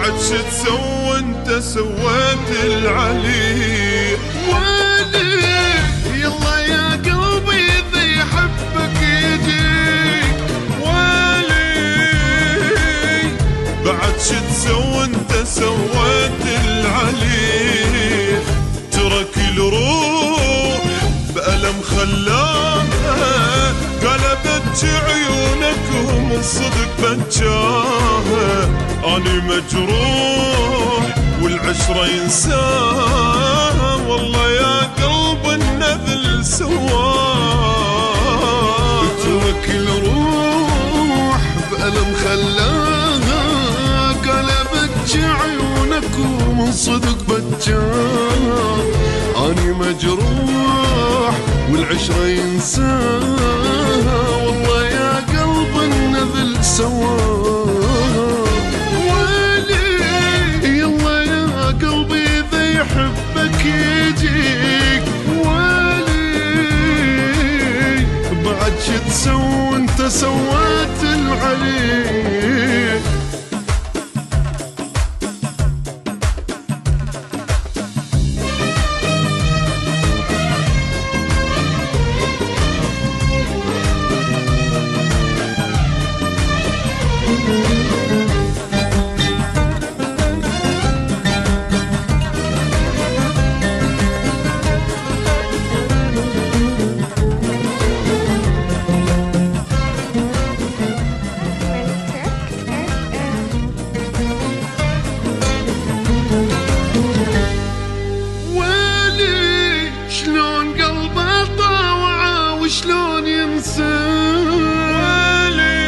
بعد شو تسوى انت سويت العلي ويلي يلا يا قلبي اذا يحبك يجيك ويلي بعد شو تسوى انت سويت العلي ترك الروح بألم خلاها قلبت عيونك ومن صدق بجاها أنا مجروح والعشرة ينساها والله يا قلب النذل سواه اترك الروح بألم خلاها قلبت عيونك ومن صدق بجاها أنا مجروح والعشرة ينساها والله يا قلب النذل سواه يحبك يجيك ولي بعد شو تسوي انت سويت العلي شلون ينسى ويلي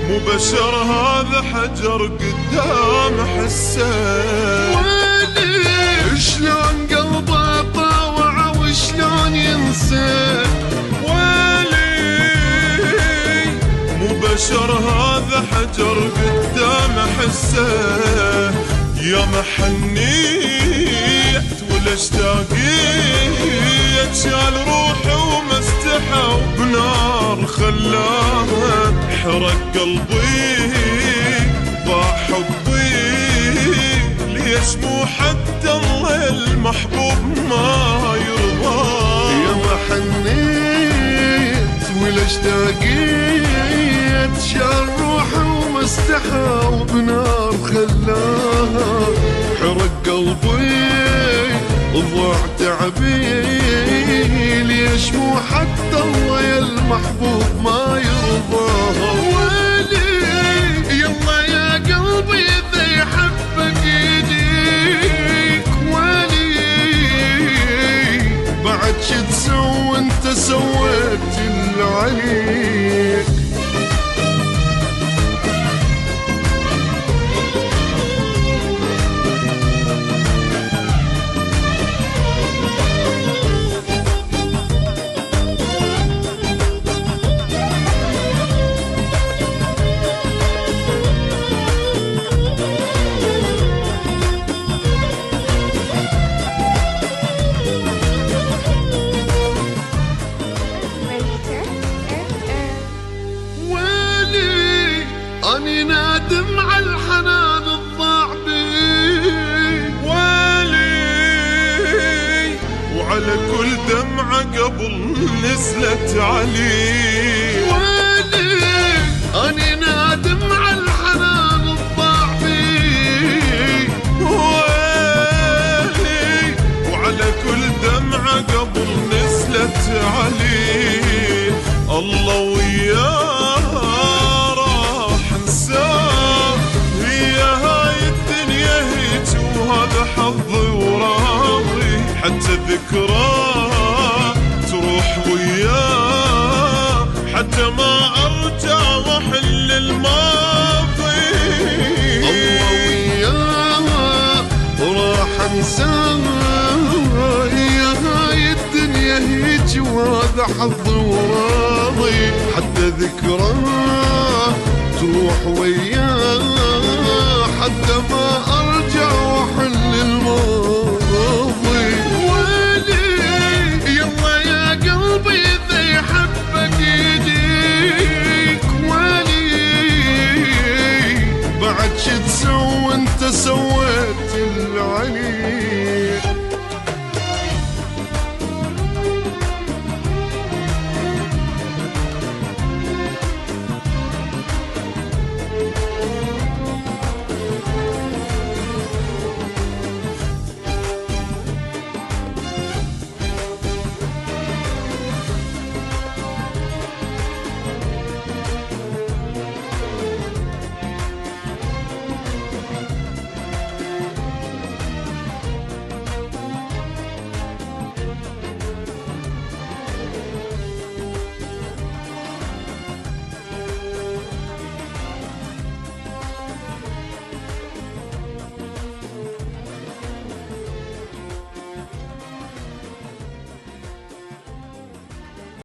مو بشر هذا حجر قدام حسه ويلي شلون قلبه طاوع وشلون ينسى ويلي مو بشر هذا حجر قدام حسه يا محنيت ولا اشتاقيت شال روحي وما استحى وبنار خلاها حرق قلبي ضاع حبي ليش مو حتى الله المحبوب ما يرضى يا محنيت ولا اشتاقيت شال روحي وما استحى وبنار خلاها حرق قلبي ضاع تعبي ليش مو حتى الله يا المحبوب ما يرضاها ويلي يلا يا قلبي اذا يحبك يجيك ويلي بعد شو تسوي انت سويت العليك أني نادم على الحنان الضاع بي ويلي وعلى كل دمعة قبل نزلت علي ويلي أني نادم على الحنان الضاع بي ويلي وعلى كل دمعة قبل نزلت علي الله وياه هي هاي الدنيا هيج وهذا حظي وراح حتى ذكراه تروح وياه، حتى ما ارجع واحل الماضي. الله وياه وراح انساه، يا هاي الدنيا هيج وهذا حظي وراضي. حتى ذكراه تروح وياه، حتى ما ارجع واحل الماضي. ويلي يلا يا قلبي اذا يحبك يجيك، ويلي بعد شو تسوي انت سويت اللي عليك.